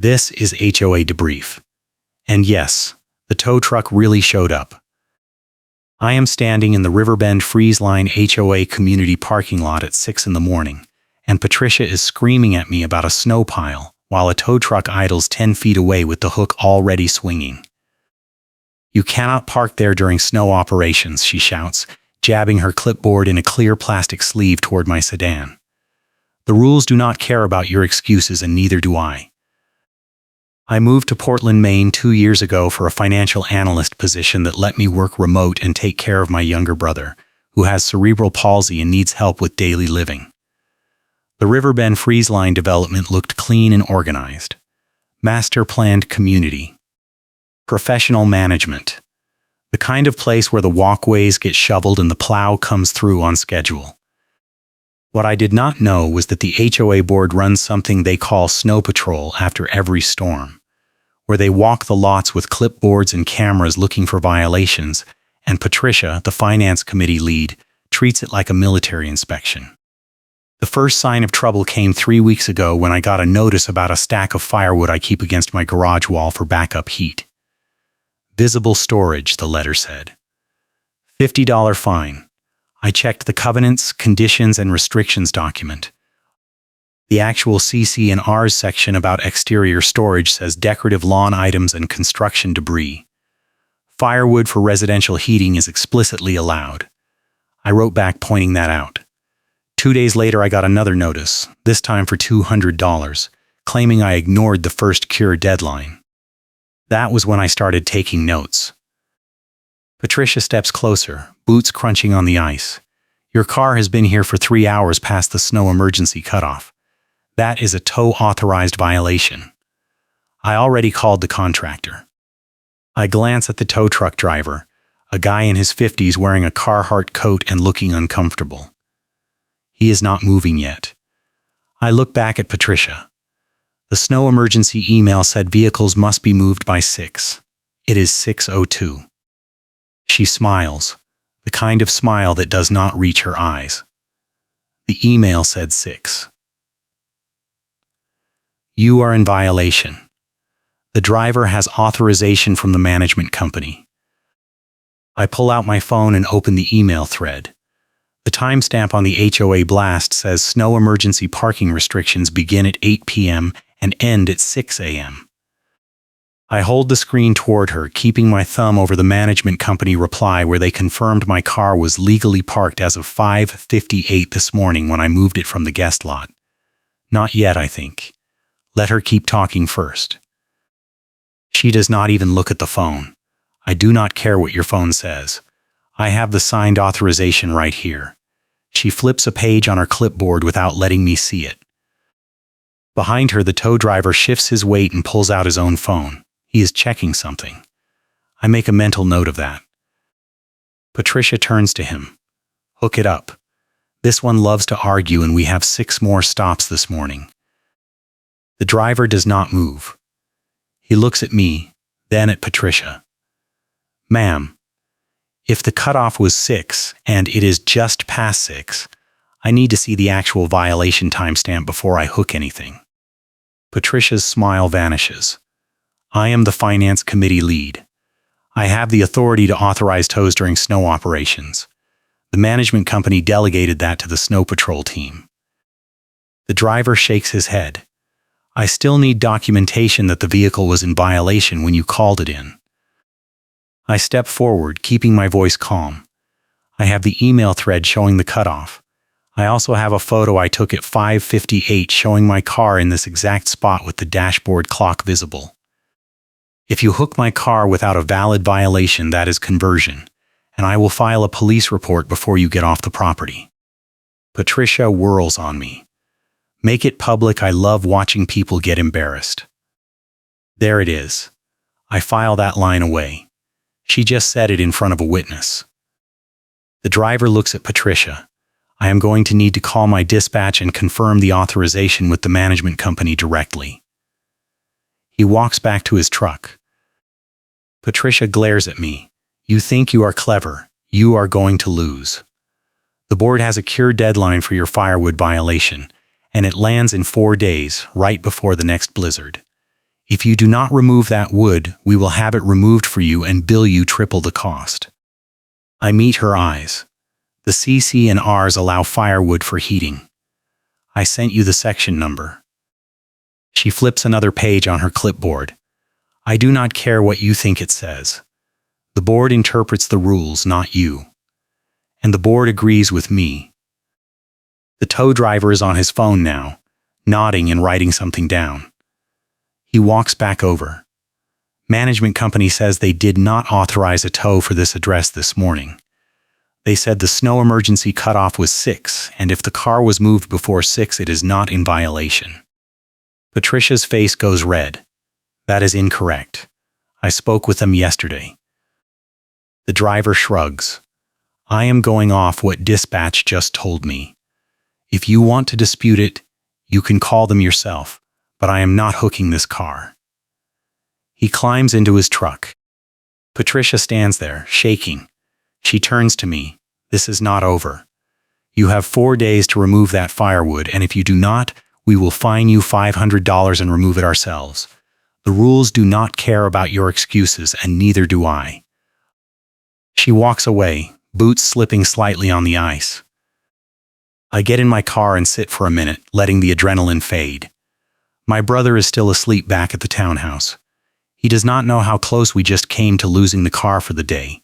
This is HOA debrief. And yes, the tow truck really showed up. I am standing in the Riverbend Freeze Line HOA community parking lot at 6 in the morning, and Patricia is screaming at me about a snow pile while a tow truck idles 10 feet away with the hook already swinging. "You cannot park there during snow operations," she shouts, jabbing her clipboard in a clear plastic sleeve toward my sedan. "The rules do not care about your excuses, and neither do I. I moved to Portland, Maine 2 years ago for a financial analyst position that let me work remote and take care of my younger brother, who has cerebral palsy and needs help with daily living." The Riverbend Freeze Line development looked clean and organized. Master-planned community. Professional management. The kind of place where the walkways get shoveled and the plow comes through on schedule. What I did not know was that the HOA board runs something they call snow patrol after every storm, where they walk the lots with clipboards and cameras looking for violations, and Patricia, the finance committee lead, treats it like a military inspection. The first sign of trouble came 3 weeks ago when I got a notice about a stack of firewood I keep against my garage wall for backup heat. Visible storage, the letter said. $50 fine. I checked the covenants, conditions, and restrictions document. The actual CC&Rs section about exterior storage says decorative lawn items and construction debris. Firewood for residential heating is explicitly allowed. I wrote back pointing that out. 2 days later, I got another notice, this time for $200, claiming I ignored the first cure deadline. That was when I started taking notes. Patricia steps closer, boots crunching on the ice. "Your car has been here for 3 hours past the snow emergency cutoff. That is a tow-authorized violation. I already called the contractor." I glance at the tow truck driver, a guy in his 50s wearing a Carhartt coat and looking uncomfortable. He is not moving yet. I look back at Patricia. The snow emergency email said vehicles must be moved by 6. It is 6:02. She smiles, the kind of smile that does not reach her eyes. The email said 6. "You are in violation. The driver has authorization from the management company." I pull out my phone and open the email thread. The timestamp on the HOA blast says snow emergency parking restrictions begin at 8 p.m. and end at 6 a.m. I hold the screen toward her, keeping my thumb over the management company reply where they confirmed my car was legally parked as of 5:58 this morning when I moved it from the guest lot. Not yet, I think. Let her keep talking first. She does not even look at the phone. "I do not care what your phone says. I have the signed authorization right here." She flips a page on her clipboard without letting me see it. Behind her, the tow driver shifts his weight and pulls out his own phone. He is checking something. I make a mental note of that. Patricia turns to him. "Hook it up. This one loves to argue, and we have 6 more stops this morning." The driver does not move. He looks at me, then at Patricia. "Ma'am, if the cutoff was 6 and it is just past 6, I need to see the actual violation timestamp before I hook anything." Patricia's smile vanishes. "I am the finance committee lead. I have the authority to authorize tows during snow operations. The management company delegated that to the snow patrol team." The driver shakes his head. "I still need documentation that the vehicle was in violation when you called it in." I step forward, keeping my voice calm. I have the email thread showing the cutoff. I also have a photo I took at 5:58 showing my car in this exact spot with the dashboard clock visible. If you hook my car without a valid violation, that is conversion, and I will file a police report before you get off the property." Patricia whirls on me. "Make it public. I love watching people get embarrassed." There it is. I file that line away. She just said it in front of a witness. The driver looks at Patricia. I am going to need to call my dispatch and confirm the authorization with the management company directly. He walks back to his truck. Patricia glares at me. "You think you are clever. You are going to lose. The board has a cure deadline for your firewood violation, and it lands in 4 days, right before the next blizzard. If you do not remove that wood, we will have it removed for you and bill you triple the cost. I meet her eyes. The CC and Rs allow firewood for heating. I sent you the section number. She flips another page on her clipboard. I do not care what you think it says. The board interprets the rules, not you. And the board agrees with me. The tow driver is on his phone now, nodding and writing something down. He walks back over. Management company says they did not authorize a tow for this address this morning. They said the snow emergency cutoff was 6, and if the car was moved before 6, it is not in violation. Patricia's face goes red. That is incorrect. I spoke with them yesterday. The driver shrugs. I am going off what dispatch just told me. If you want to dispute it, you can call them yourself, but I am not hooking this car. He climbs into his truck. Patricia stands there, shaking. She turns to me. This is not over. You have 4 days to remove that firewood, and if you do not, we will fine you $500 and remove it ourselves. The rules do not care about your excuses, and neither do I. She walks away, boots slipping slightly on the ice. I get in my car and sit for a minute, letting the adrenaline fade. My brother is still asleep back at the townhouse. He does not know how close we just came to losing the car for the day,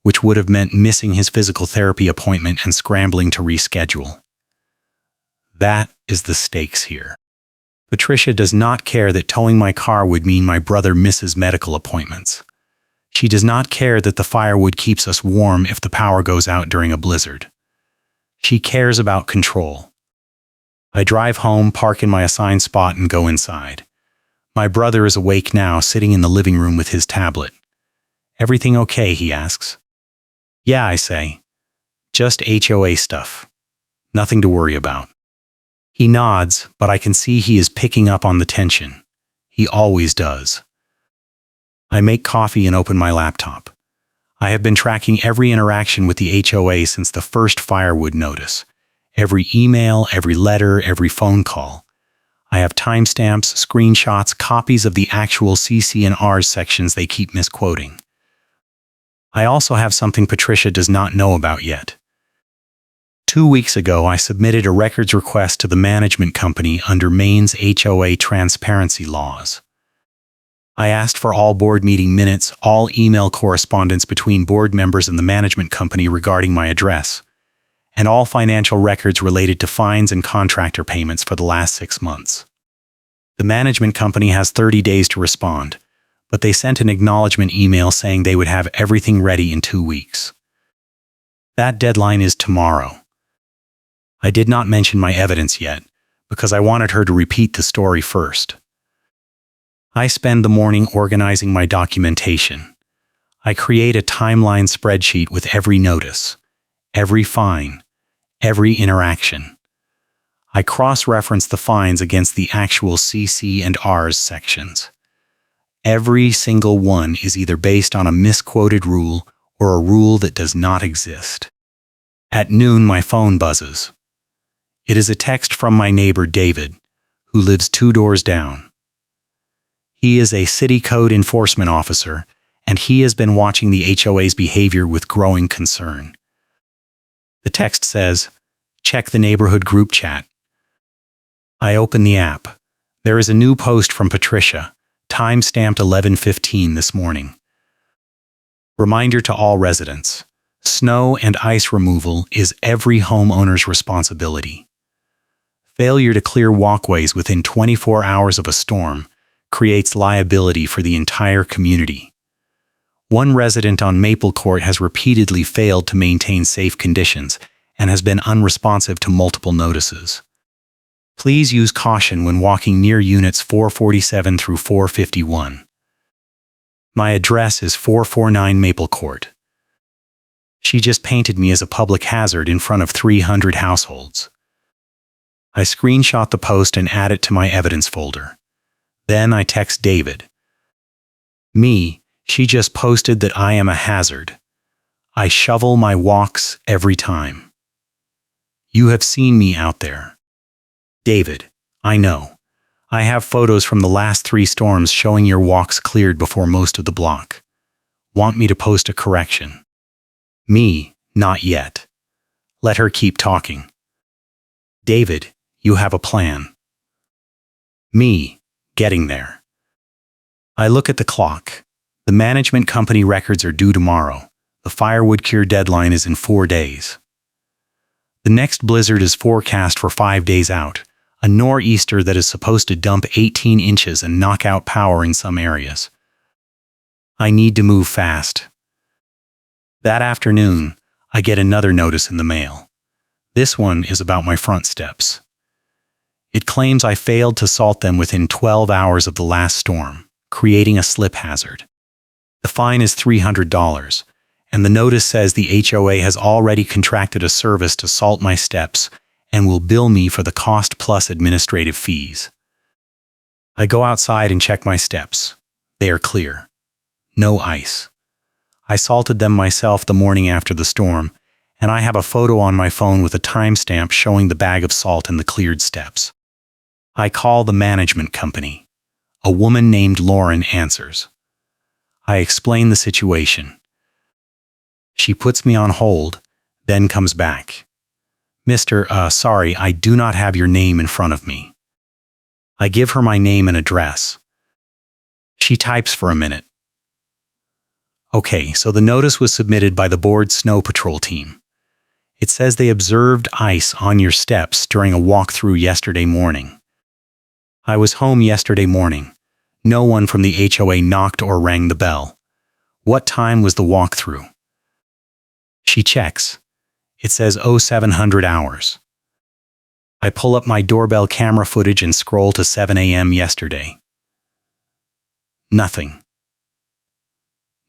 which would have meant missing his physical therapy appointment and scrambling to reschedule. That is the stakes here. Patricia does not care that towing my car would mean my brother misses medical appointments. She does not care that the firewood keeps us warm if the power goes out during a blizzard. She cares about control. I drive home, park in my assigned spot, and go inside. My brother is awake now, sitting in the living room with his tablet. Everything okay, he asks. Yeah, I say. Just HOA stuff. Nothing to worry about. He nods, but I can see he is picking up on the tension. He always does. I make coffee and open my laptop. I have been tracking every interaction with the HOA since the first firewood notice. Every email, every letter, every phone call. I have timestamps, screenshots, copies of the actual CC and Rs sections they keep misquoting. I also have something Patricia does not know about yet. 2 weeks ago, I submitted a records request to the management company under Maine's HOA transparency laws. I asked for all board meeting minutes, all email correspondence between board members and the management company regarding my address, and all financial records related to fines and contractor payments for the last 6 months. The management company has 30 days to respond, but they sent an acknowledgement email saying they would have everything ready in 2 weeks. That deadline is tomorrow. I did not mention my evidence yet, because I wanted her to repeat the story first. I spend the morning organizing my documentation. I create a timeline spreadsheet with every notice, every fine, every interaction. I cross-reference the fines against the actual CC and Rs sections. Every single one is either based on a misquoted rule or a rule that does not exist. At noon, my phone buzzes. It is a text from my neighbor David, who lives 2 doors down. He is a city code enforcement officer, and he has been watching the HOA's behavior with growing concern. The text says, "Check the neighborhood group chat." I open the app. There is a new post from Patricia, time-stamped 11:15 this morning. Reminder to all residents. Snow and ice removal is every homeowner's responsibility. Failure to clear walkways within 24 hours of a storm creates liability for the entire community. One resident on Maple Court has repeatedly failed to maintain safe conditions and has been unresponsive to multiple notices. Please use caution when walking near units 447 through 451. My address is 449 Maple Court. She just painted me as a public hazard in front of 300 households. I screenshot the post and add it to my evidence folder. Then I text David. She just posted that I am a hazard. I shovel my walks every time. You have seen me out there. David, I know. I have photos from the last 3 storms showing your walks cleared before most of the block. Want me to post a correction? Me, not yet. Let her keep talking. David, you have a plan. Me, getting there. I look at the clock. The management company records are due tomorrow. The firewood cure deadline is in 4 days. The next blizzard is forecast for 5 days out, a nor'easter that is supposed to dump 18 inches and knock out power in some areas. I need to move fast. That afternoon, I get another notice in the mail. This one is about my front steps. It claims I failed to salt them within 12 hours of the last storm, creating a slip hazard. The fine is $300, and the notice says the HOA has already contracted a service to salt my steps and will bill me for the cost plus administrative fees. I go outside and check my steps. They are clear. No ice. I salted them myself the morning after the storm, and I have a photo on my phone with a timestamp showing the bag of salt in the cleared steps. I call the management company. A woman named Lauren answers. I explain the situation. She puts me on hold, then comes back. Sorry, I do not have your name in front of me. I give her my name and address. She types for a minute. Okay, so the notice was submitted by the board's snow patrol team. It says they observed ice on your steps during a walkthrough yesterday morning. I was home yesterday morning. No one from the HOA knocked or rang the bell. What time was the walkthrough? She checks. It says 0700 hours. I pull up my doorbell camera footage and scroll to 7 a.m. yesterday. Nothing.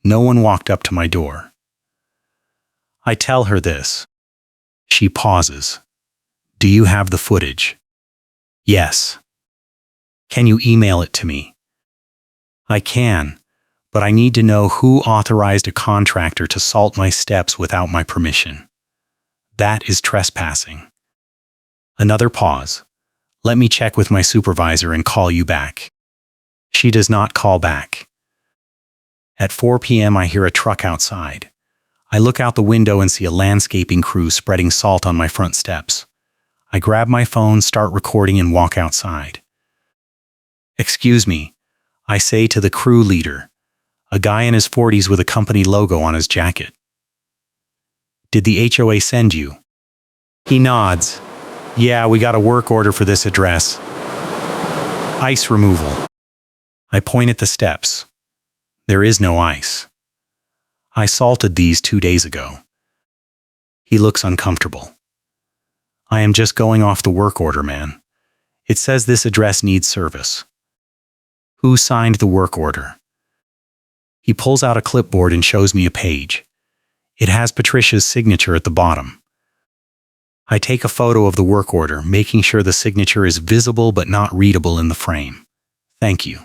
No one walked up to my door. I tell her this. She pauses. Do you have the footage? Yes. Can you email it to me? I can, but I need to know who authorized a contractor to salt my steps without my permission. That is trespassing. Another pause. Let me check with my supervisor and call you back. She does not call back. At 4 p.m. I hear a truck outside. I look out the window and see a landscaping crew spreading salt on my front steps. I grab my phone, start recording, and walk outside. Excuse me, I say to the crew leader, a guy in his 40s with a company logo on his jacket. Did the HOA send you? He nods. Yeah, we got a work order for this address. Ice removal. I point at the steps. There is no ice. I salted these 2 days ago. He looks uncomfortable. I am just going off the work order, man. It says this address needs service. Who signed the work order? He pulls out a clipboard and shows me a page. It has Patricia's signature at the bottom. I take a photo of the work order, making sure the signature is visible but not readable in the frame. Thank you.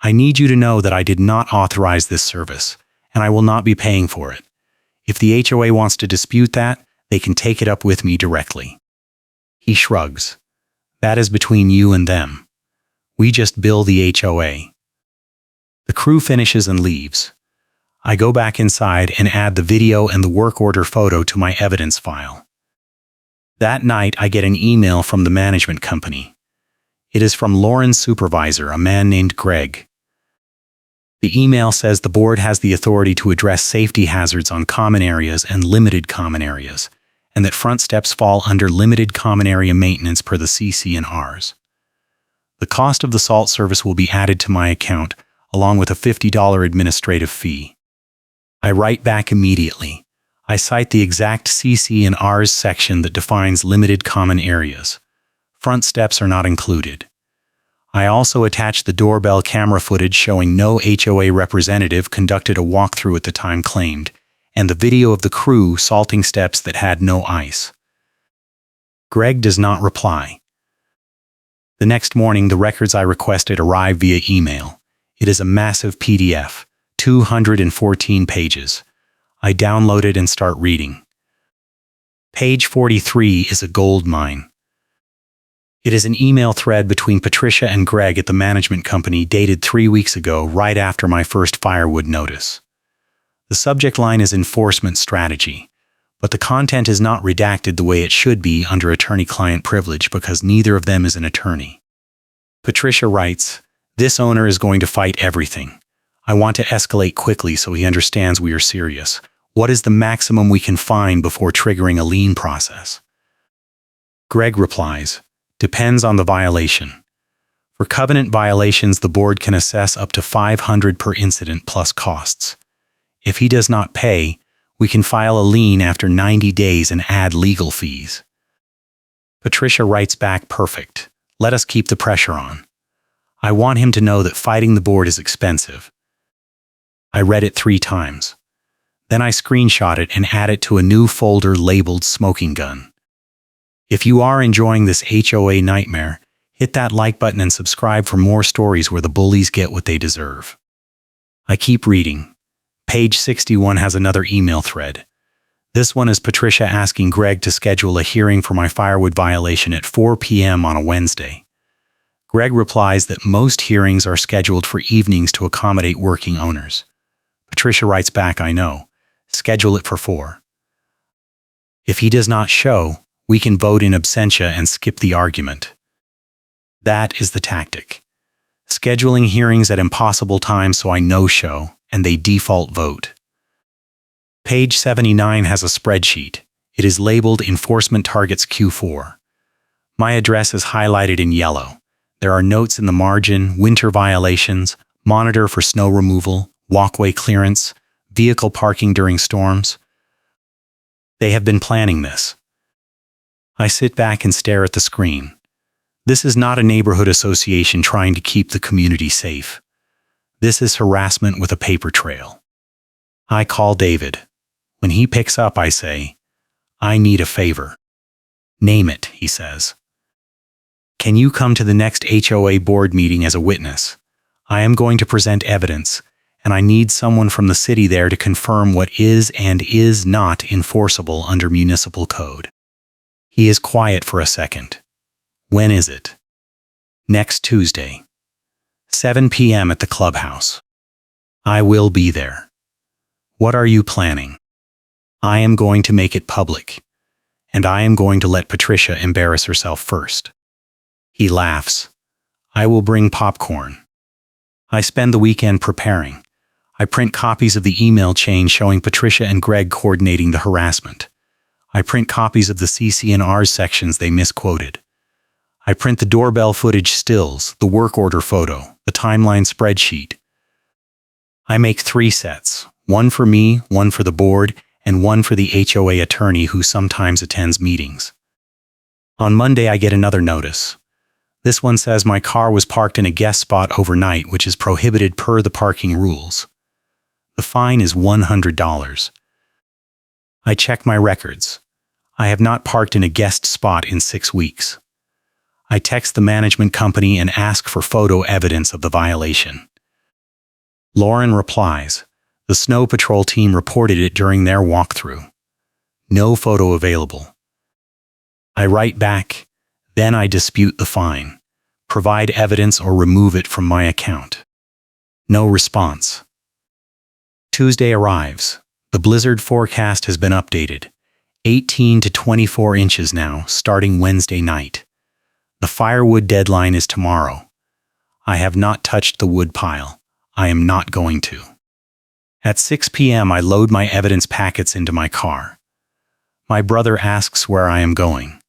I need you to know that I did not authorize this service, and I will not be paying for it. If the HOA wants to dispute that, they can take it up with me directly. He shrugs. That is between you and them. We just bill the HOA. The crew finishes and leaves. I go back inside and add the video and the work order photo to my evidence file. That night, I get an email from the management company. It is from Lauren's supervisor, a man named Greg. The email says the board has the authority to address safety hazards on common areas and limited common areas, and that front steps fall under limited common area maintenance per the CC&Rs. The cost of the salt service will be added to my account, along with a $50 administrative fee. I write back immediately. I cite the exact CC&Rs section that defines limited common areas. Front steps are not included. I also attach the doorbell camera footage showing no HOA representative conducted a walkthrough at the time claimed, and the video of the crew salting steps that had no ice. Greg does not reply. The next morning, the records I requested arrive via email. It is a massive PDF, 214 pages. I download it and start reading. Page 43 is a gold mine. It is an email thread between Patricia and Greg at the management company dated 3 weeks ago, right after my first firewood notice. The subject line is enforcement strategy, but the content is not redacted the way it should be under attorney-client privilege because neither of them is an attorney. Patricia writes, "This owner is going to fight everything. I want to escalate quickly so he understands we are serious. What is the maximum we can fine before triggering a lien process?" Greg replies, "Depends on the violation. For covenant violations, the board can assess up to $500 per incident plus costs. If he does not pay, we can file a lien after 90 days and add legal fees." Patricia writes back, "Perfect. Let us keep the pressure on. I want him to know that fighting the board is expensive." I read it 3 times. Then I screenshot it and add it to a new folder labeled Smoking Gun. If you are enjoying this HOA nightmare, hit that like button and subscribe for more stories where the bullies get what they deserve. I keep reading. Page 61 has another email thread. This one is Patricia asking Greg to schedule a hearing for my firewood violation at 4 p.m. on a Wednesday. Greg replies that most hearings are scheduled for evenings to accommodate working owners. Patricia writes back, "I know. Schedule it for 4. If he does not show, we can vote in absentia and skip the argument." That is the tactic. Scheduling hearings at impossible times so I no-show, and they default vote. Page 79 has a spreadsheet. It is labeled Enforcement Targets Q4. My address is highlighted in yellow. There are notes in the margin: winter violations, monitor for snow removal, walkway clearance, vehicle parking during storms. They have been planning this. I sit back and stare at the screen. This is not a neighborhood association trying to keep the community safe. This is harassment with a paper trail. I call David. When he picks up, I say, "I need a favor." "Name it," he says. "Can you come to the next HOA board meeting as a witness? I am going to present evidence, and I need someone from the city there to confirm what is and is not enforceable under municipal code." He is quiet for a second. "When is it?" "Next Tuesday. 7 p.m. at the clubhouse." "I will be there." "What are you planning?" "I am going to make it public, and I am going to let Patricia embarrass herself first." He laughs. "I will bring popcorn." I spend the weekend preparing. I print copies of the email chain showing Patricia and Greg coordinating the harassment. I print copies of the CC&Rs sections they misquoted. I print the doorbell footage stills, the work order photo, the timeline spreadsheet. I make 3 sets, one for me, one for the board, and one for the HOA attorney who sometimes attends meetings. On Monday, I get another notice. This one says my car was parked in a guest spot overnight, which is prohibited per the parking rules. The fine is $100. I check my records. I have not parked in a guest spot in 6 weeks. I text the management company and ask for photo evidence of the violation. Lauren replies, "The snow patrol team reported it during their walkthrough. No photo available." I write back, "Then I dispute the fine. Provide evidence or remove it from my account." No response. Tuesday arrives. The blizzard forecast has been updated. 18 to 24 inches now, starting Wednesday night. The firewood deadline is tomorrow. I have not touched the wood pile. I am not going to. At 6 p.m., I load my evidence packets into my car. My brother asks where I am going.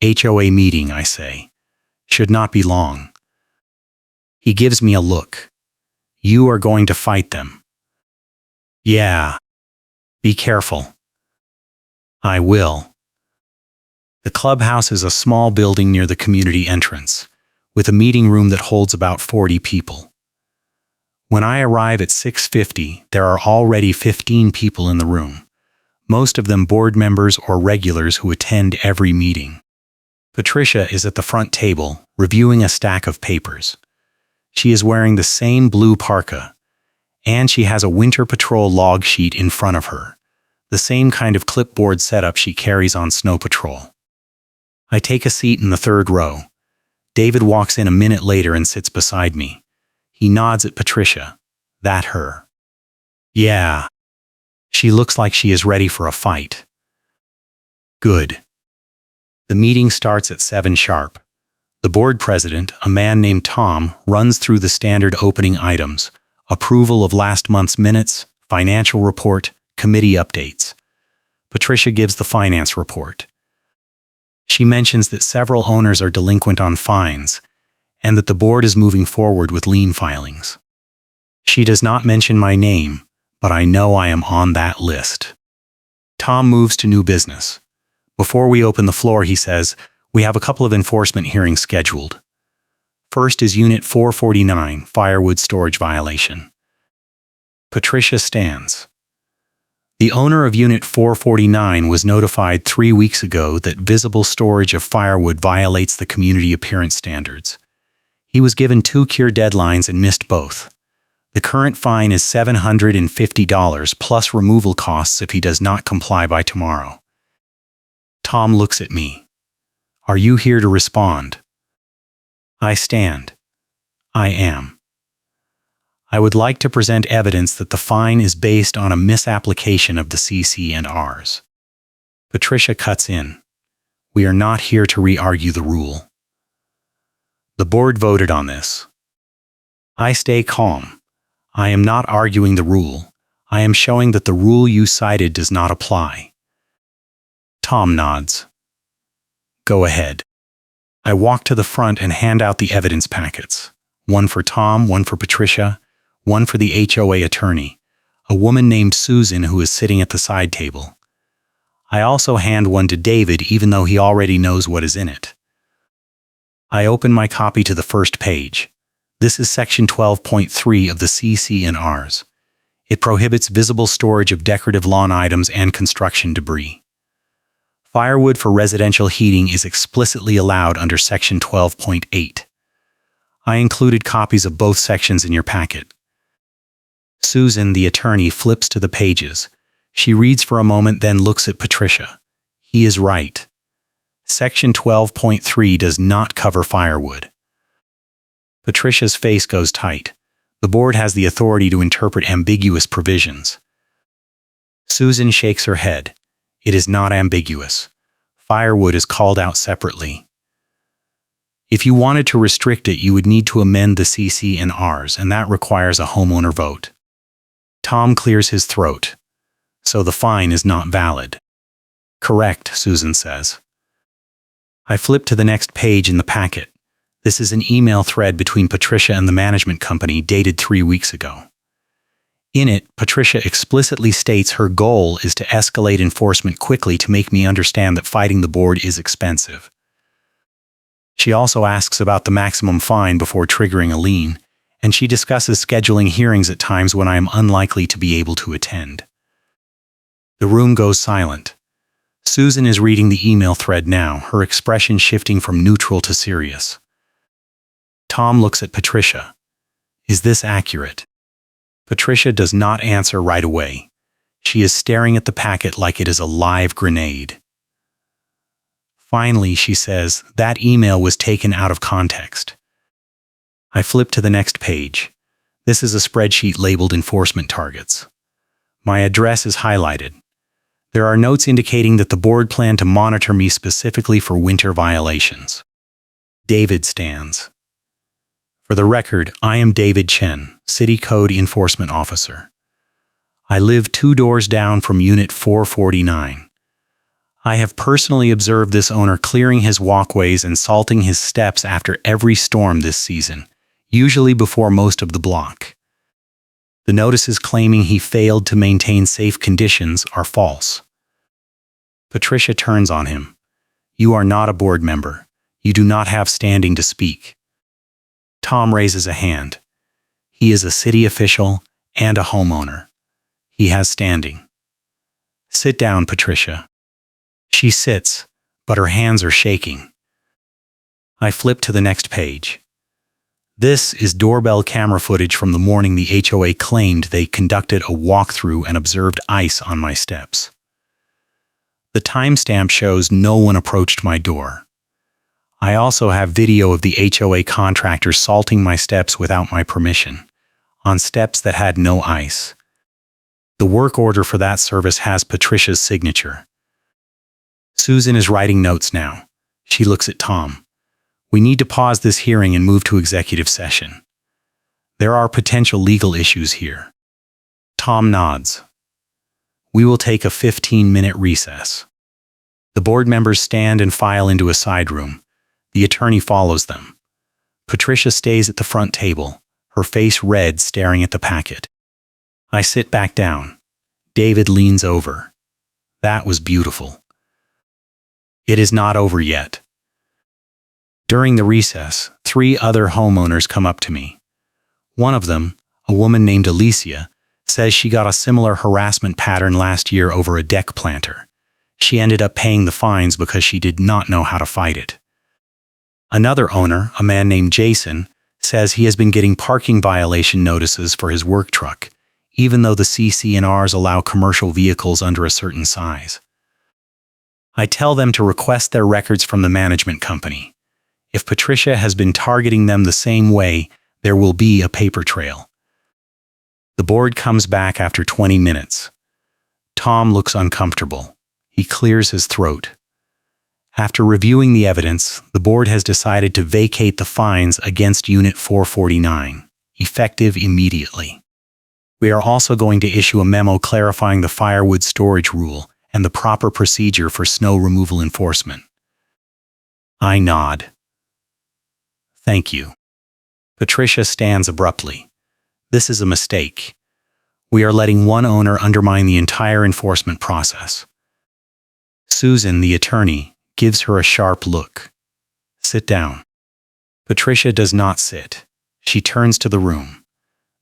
HOA meeting, I say. Should not be long. He gives me a look. You are going to fight them. Yeah. Be careful. I will. The clubhouse is a small building near the community entrance, with a meeting room that holds about 40 people. When I arrive at 6:50, there are already 15 people in the room, most of them board members or regulars who attend every meeting. Patricia is at the front table, reviewing a stack of papers. She is wearing the same blue parka, and she has a winter patrol log sheet in front of her, the same kind of clipboard setup she carries on snow patrol. I take a seat in the third row, David walks in a minute later and sits beside me. He nods at Patricia. That her? Yeah. She looks like she is ready for a fight. Good. The meeting starts at 7 sharp. The board president, a man named Tom, runs through the standard opening items: approval of last month's minutes, financial report, committee updates. Patricia gives the finance report. She mentions that several owners are delinquent on fines and that the board is moving forward with lien filings. She does not mention my name, but I know I am on that list. Tom moves to new business. Before we open the floor, he says, we have a couple of enforcement hearings scheduled. First is Unit 449, firewood storage violation. Patricia stands. The owner of Unit 449 was notified 3 weeks ago that visible storage of firewood violates the community appearance standards. He was given 2 cure deadlines and missed both. The current fine is $750 plus removal costs if he does not comply by tomorrow. Tom looks at me. Are you here to respond? I stand. I am. I would like to present evidence that the fine is based on a misapplication of the CC&Rs. Patricia cuts in. We are not here to re-argue the rule. The board voted on this. I stay calm. I am not arguing the rule. I am showing that the rule you cited does not apply. Tom nods. Go ahead. I walk to the front and hand out the evidence packets. One for Tom, one for Patricia, one for the HOA attorney, a woman named Susan who is sitting at the side table. I also hand one to David even though he already knows what is in it. I open my copy to the first page. This is Section 12.3 of the CC&Rs. It prohibits visible storage of decorative lawn items and construction debris. Firewood for residential heating is explicitly allowed under Section 12.8. I included copies of both sections in your packet. Susan, the attorney, flips to the pages. She reads for a moment, then looks at Patricia. He is right. Section 12.3 does not cover firewood. Patricia's face goes tight. The board has the authority to interpret ambiguous provisions. Susan shakes her head. It is not ambiguous. Firewood is called out separately. If you wanted to restrict it, you would need to amend the CC&Rs, and that requires a homeowner vote. Tom clears his throat. So the fine is not valid. Correct, Susan says. I flip to the next page in the packet. This is an email thread between Patricia and the management company dated 3 weeks ago. In it, Patricia explicitly states her goal is to escalate enforcement quickly to make me understand that fighting the board is expensive. She also asks about the maximum fine before triggering a lien, and she discusses scheduling hearings at times when I am unlikely to be able to attend. The room goes silent. Susan is reading the email thread now, her expression shifting from neutral to serious. Tom looks at Patricia. Is this accurate? Patricia does not answer right away. She is staring at the packet like it is a live grenade. Finally, she says, that email was taken out of context. I flip to the next page. This is a spreadsheet labeled enforcement targets. My address is highlighted. There are notes indicating that the board planned to monitor me specifically for winter violations. David stands. For the record, I am David Chen, City Code Enforcement Officer. I live 2 doors down from Unit 449. I have personally observed this owner clearing his walkways and salting his steps after every storm this season, usually before most of the block. The notices claiming he failed to maintain safe conditions are false. Patricia turns on him. You are not a board member. You do not have standing to speak. Tom raises a hand. He is a city official and a homeowner. He has standing. Sit down, Patricia. She sits, but her hands are shaking. I flip to the next page. This is doorbell camera footage from the morning the HOA claimed they conducted a walkthrough and observed ice on my steps. The timestamp shows no one approached my door. I also have video of the HOA contractor salting my steps without my permission, on steps that had no ice. The work order for that service has Patricia's signature. Susan is writing notes now. She looks at Tom. We need to pause this hearing and move to executive session. There are potential legal issues here. Tom nods. We will take a 15-minute recess. The board members stand and file into a side room. The attorney follows them. Patricia stays at the front table, her face red, staring at the packet. I sit back down. David leans over. That was beautiful. It is not over yet. During the recess, 3 other homeowners come up to me. One of them, a woman named Alicia, says she got a similar harassment pattern last year over a deck planter. She ended up paying the fines because she did not know how to fight it. Another owner, a man named Jason, says he has been getting parking violation notices for his work truck, even though the CC&Rs allow commercial vehicles under a certain size. I tell them to request their records from the management company. If Patricia has been targeting them the same way, there will be a paper trail. The board comes back after 20 minutes. Tom looks uncomfortable. He clears his throat. After reviewing the evidence, the board has decided to vacate the fines against Unit 449, effective immediately. We are also going to issue a memo clarifying the firewood storage rule and the proper procedure for snow removal enforcement. I nod. Thank you. Patricia stands abruptly. This is a mistake. We are letting one owner undermine the entire enforcement process. Susan, the attorney, gives her a sharp look. Sit down. Patricia does not sit. She turns to the room.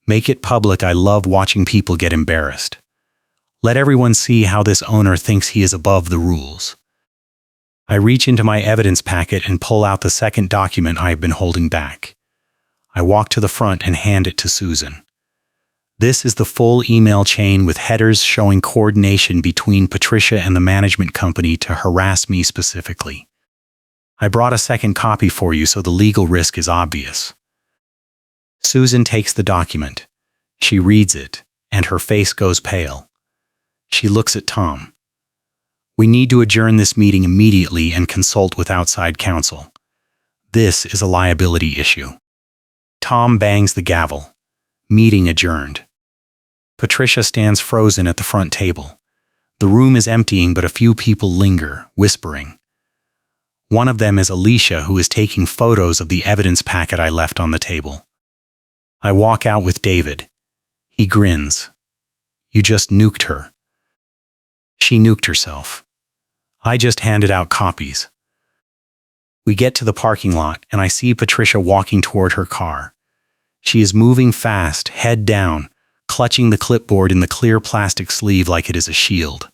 Make it public. I love watching people get embarrassed. Let everyone see how this owner thinks he is above the rules. I reach into my evidence packet and pull out the second document I have been holding back. I walk to the front and hand it to Susan. This is the full email chain with headers showing coordination between Patricia and the management company to harass me specifically. I brought a second copy for you so the legal risk is obvious. Susan takes the document. She reads it, and her face goes pale. She looks at Tom. We need to adjourn this meeting immediately and consult with outside counsel. This is a liability issue. Tom bangs the gavel. Meeting adjourned. Patricia stands frozen at the front table. The room is emptying, but a few people linger, whispering. One of them is Alicia, who is taking photos of the evidence packet I left on the table. I walk out with David. He grins. You just nuked her. She nuked herself. I just handed out copies. We get to the parking lot, and I see Patricia walking toward her car. She is moving fast, head down, clutching the clipboard in the clear plastic sleeve like it is a shield.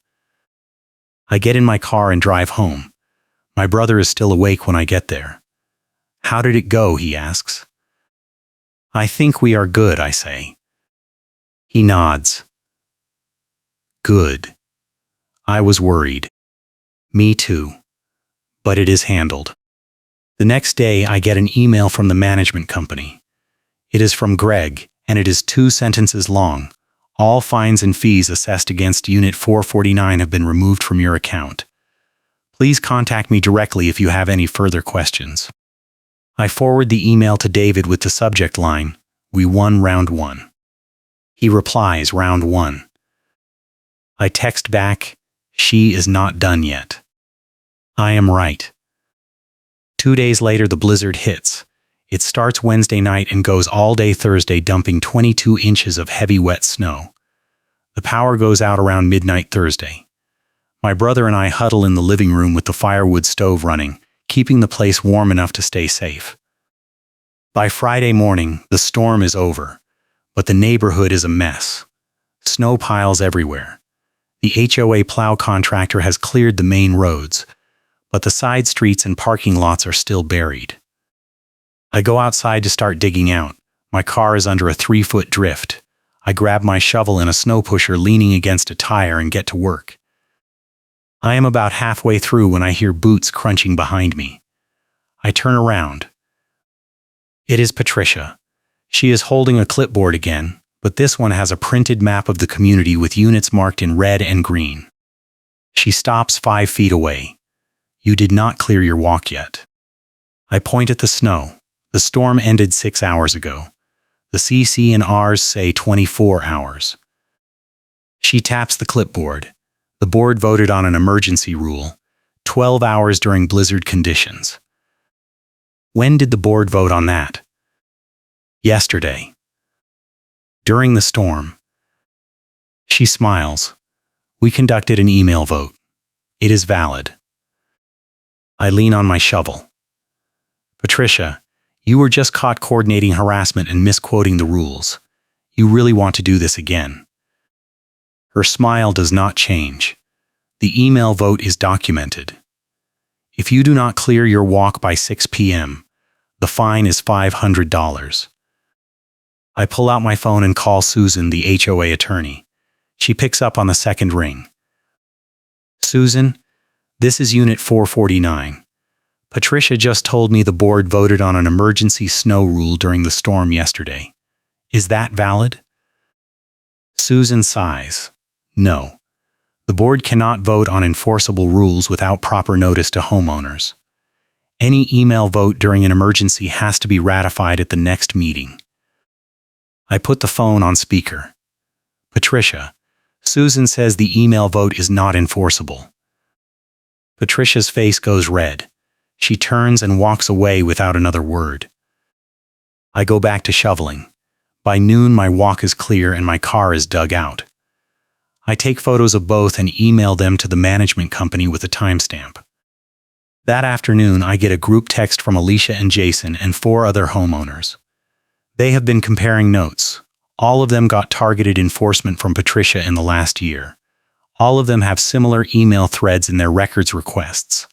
I get in my car and drive home. My brother is still awake when I get there. How did it go? He asks. I think we are good, I say. He nods. Good. I was worried. Me too. But it is handled. The next day, I get an email from the management company. It is from Greg, and it is 2 sentences long. All fines and fees assessed against Unit 449 have been removed from your account. Please contact me directly if you have any further questions. I forward the email to David with the subject line, We won round 1. He replies, round 1. I text back, she is not done yet. I am right. 2 days later, the blizzard hits. It starts Wednesday night and goes all day Thursday, dumping 22 inches of heavy wet snow. The power goes out around midnight Thursday. My brother and I huddle in the living room with the firewood stove running, keeping the place warm enough to stay safe. By Friday morning, the storm is over, but the neighborhood is a mess. Snow piles everywhere. The HOA plow contractor has cleared the main roads, but the side streets and parking lots are still buried. I go outside to start digging out. My car is under a 3-foot drift. I grab my shovel and a snow pusher leaning against a tire and get to work. I am about halfway through when I hear boots crunching behind me. I turn around. It is Patricia. She is holding a clipboard again, but this one has a printed map of the community with units marked in red and green. She stops 5 feet away. You did not clear your walk yet. I point at the snow. The storm ended 6 hours ago. The CC and Rs say 24 hours. She taps the clipboard. The board voted on an emergency rule, 12 hours during blizzard conditions. When did the board vote on that? Yesterday. During the storm. She smiles. We conducted an email vote. It is valid. I lean on my shovel. Patricia, you were just caught coordinating harassment and misquoting the rules. You really want to do this again. Her smile does not change. The email vote is documented. If you do not clear your walk by 6 p.m., the fine is $500. I pull out my phone and call Susan, the HOA attorney. She picks up on the second ring. Susan, this is Unit 449. Patricia just told me the board voted on an emergency snow rule during the storm yesterday. Is that valid? Susan sighs. No. The board cannot vote on enforceable rules without proper notice to homeowners. Any email vote during an emergency has to be ratified at the next meeting. I put the phone on speaker. Patricia, Susan says the email vote is not enforceable. Patricia's face goes red. She turns and walks away without another word. I go back to shoveling. By noon, my walk is clear and my car is dug out. I take photos of both and email them to the management company with a timestamp. That afternoon, I get a group text from Alicia and Jason and 4 other homeowners. They have been comparing notes. All of them got targeted enforcement from Patricia in the last year. All of them have similar email threads in their records requests.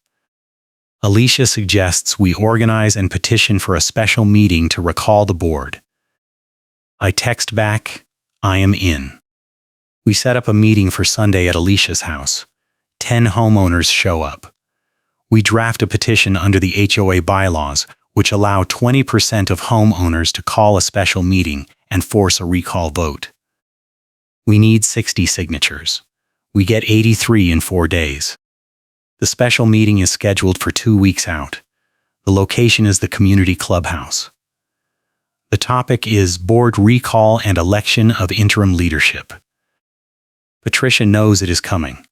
Alicia suggests we organize and petition for a special meeting to recall the board. I text back, I am in. We set up a meeting for Sunday at Alicia's house. 10 homeowners show up. We draft a petition under the HOA bylaws, which allow 20% of homeowners to call a special meeting and force a recall vote. We need 60 signatures. We get 83 in 4 days. The special meeting is scheduled for 2 weeks out. The location is the community clubhouse. The topic is board recall and election of interim leadership. Patricia knows it is coming.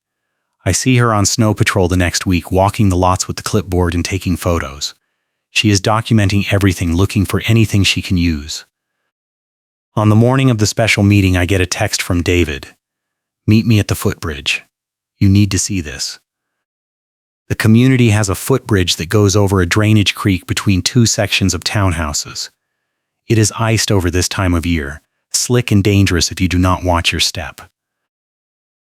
I see her on snow patrol the next week, walking the lots with the clipboard and taking photos. She is documenting everything, looking for anything she can use. On the morning of the special meeting, I get a text from David. Meet me at the footbridge. You need to see this. The community has a footbridge that goes over a drainage creek between 2 sections of townhouses. It is iced over this time of year, slick and dangerous if you do not watch your step.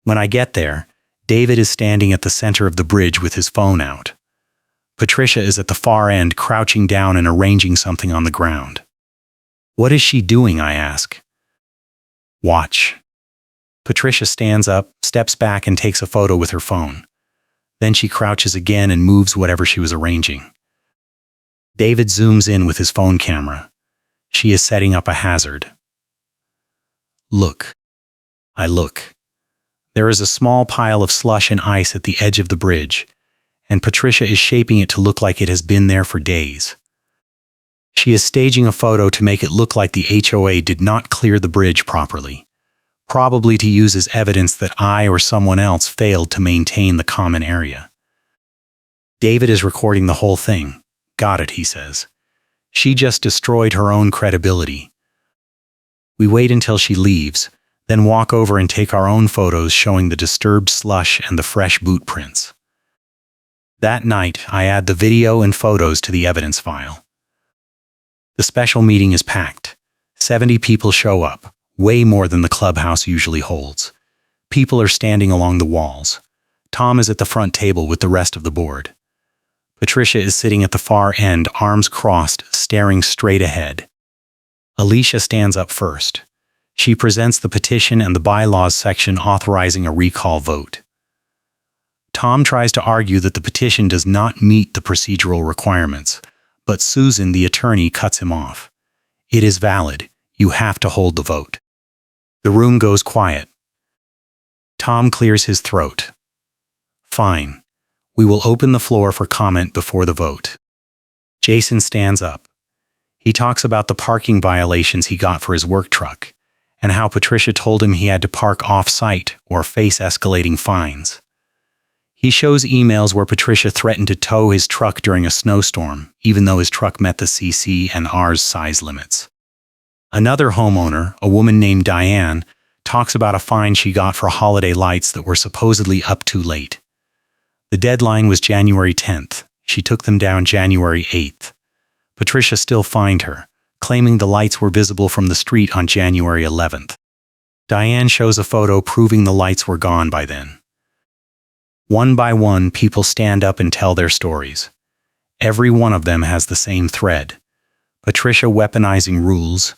When I get there, David is standing at the center of the bridge with his phone out. Patricia is at the far end, crouching down and arranging something on the ground. What is she doing, I ask. Watch. Patricia stands up, steps back, and takes a photo with her phone. Then she crouches again and moves whatever she was arranging. David zooms in with his phone camera. She is setting up a hazard. Look. I look. There is a small pile of slush and ice at the edge of the bridge, and Patricia is shaping it to look like it has been there for days. She is staging a photo to make it look like the HOA did not clear the bridge properly, probably to use as evidence that I or someone else failed to maintain the common area. David is recording the whole thing. Got it, he says. She just destroyed her own credibility. We wait until she leaves, then walk over and take our own photos showing the disturbed slush and the fresh boot prints. That night, I add the video and photos to the evidence file. The special meeting is packed. 70 people show up, way more than the clubhouse usually holds. People are standing along the walls. Tom is at the front table with the rest of the board. Patricia is sitting at the far end, arms crossed, staring straight ahead. Alicia stands up first. She presents the petition and the bylaws section authorizing a recall vote. Tom tries to argue that the petition does not meet the procedural requirements, But Susan, the attorney, cuts him off. It is valid. You have to hold the vote. The room goes quiet. Tom clears his throat. Fine. We will open the floor for comment before the vote. Jason stands up. He talks about the parking violations he got for his work truck, and how Patricia told him he had to park off-site or face escalating fines. He shows emails where Patricia threatened to tow his truck during a snowstorm, even though his truck met the CC and R's size limits. Another homeowner, a woman named Diane, talks about a fine she got for holiday lights that were supposedly up too late. The deadline was January 10th. She took them down January 8th. Patricia still fined her, claiming the lights were visible from the street on January 11th. Diane shows a photo proving the lights were gone by then. One by one, people stand up and tell their stories. Every one of them has the same thread. Patricia weaponizing rules,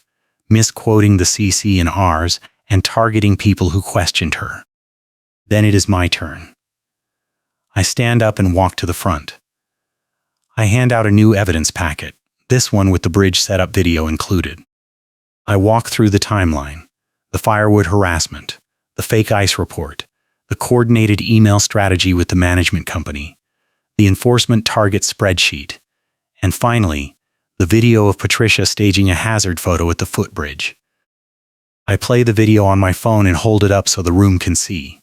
misquoting the CC and R's, and targeting people who questioned her. Then it is my turn. I stand up and walk to the front. I hand out a new evidence packet, this one with the bridge setup video included. I walk through the timeline, the firewood harassment, the fake ice report, the coordinated email strategy with the management company, the enforcement target spreadsheet, and finally, the video of Patricia staging a hazard photo at the footbridge. I play the video on my phone and hold it up so the room can see.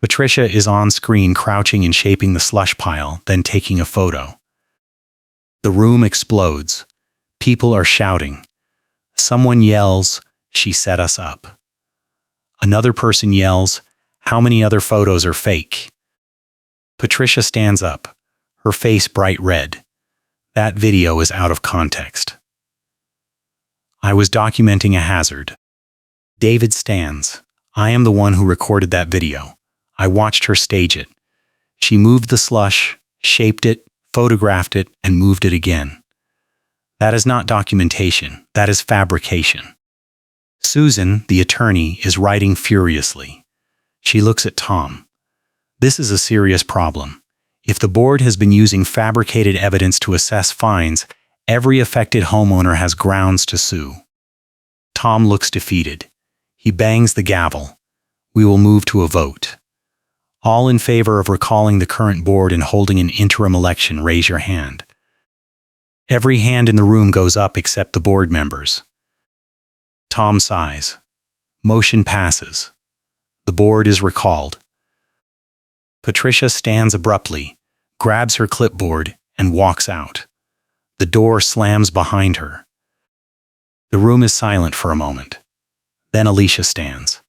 Patricia is on screen crouching and shaping the slush pile, then taking a photo. The room explodes. People are shouting. Someone yells, "She set us up." Another person yells, "How many other photos are fake?" Patricia stands up, her face bright red. That video is out of context. I was documenting a hazard. David stands. I am the one who recorded that video. I watched her stage it. She moved the slush, shaped it, photographed it, and moved it again. That is not documentation. That is fabrication. Susan, the attorney, is writing furiously. She looks at Tom. This is a serious problem. If the board has been using fabricated evidence to assess fines, every affected homeowner has grounds to sue. Tom looks defeated. He bangs the gavel. We will move to a vote. All in favor of recalling the current board and holding an interim election, raise your hand. Every hand in the room goes up except the board members. Tom sighs. Motion passes. The board is recalled. Patricia stands abruptly, grabs her clipboard, and walks out. The door slams behind her. The room is silent for a moment. Then Alicia stands.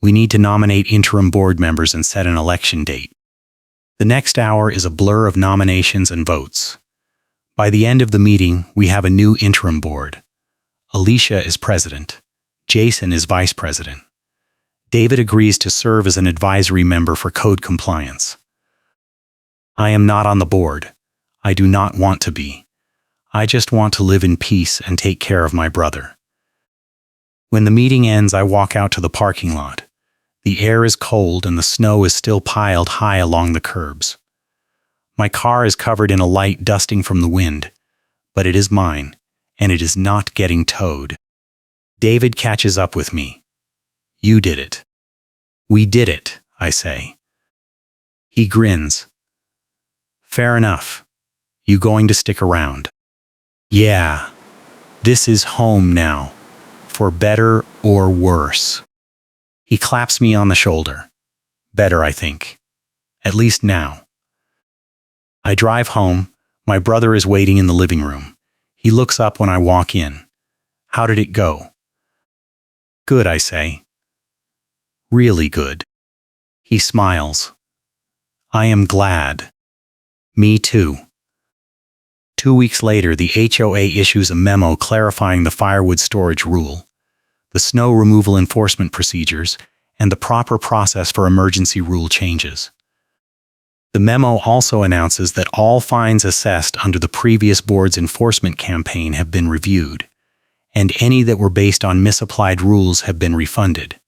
We need to nominate interim board members and set an election date. The next hour is a blur of nominations and votes. By the end of the meeting, we have a new interim board. Alicia is president. Jason is vice president. David agrees to serve as an advisory member for code compliance. I am not on the board. I do not want to be. I just want to live in peace and take care of my brother. When the meeting ends, I walk out to the parking lot. The air is cold and the snow is still piled high along the curbs. My car is covered in a light dusting from the wind, but it is mine, and it is not getting towed. David catches up with me. You did it. We did it, I say. He grins. Fair enough. You going to stick around? Yeah. This is home now, for better or worse. He claps me on the shoulder. Better, I think. At least now. I drive home. My brother is waiting in the living room. He looks up when I walk in. How did it go? Good, I say. Really good. He smiles. I am glad. Me too. 2 weeks later, the HOA issues a memo clarifying the firewood storage rule, the snow removal enforcement procedures, and the proper process for emergency rule changes. The memo also announces that all fines assessed under the previous board's enforcement campaign have been reviewed, and any that were based on misapplied rules have been refunded.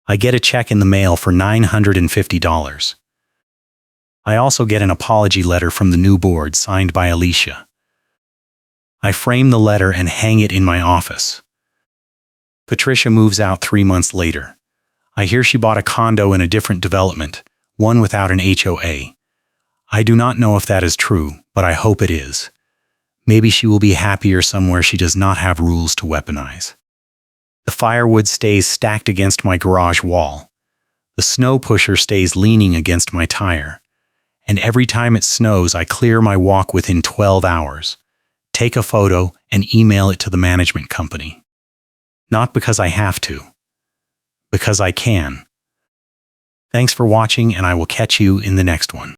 I get a check in the mail for $950. I also get an apology letter from the new board signed by Alicia. I frame the letter and hang it in my office. Patricia moves out 3 months later. I hear she bought a condo in a different development, one without an HOA. I do not know if that is true, but I hope it is. Maybe she will be happier somewhere she does not have rules to weaponize. The firewood stays stacked against my garage wall. The snow pusher stays leaning against my tire. And every time it snows, I clear my walk within 12 hours, take a photo, and email it to the management company. Not because I have to, because I can. Thanks for watching, and I will catch you in the next one.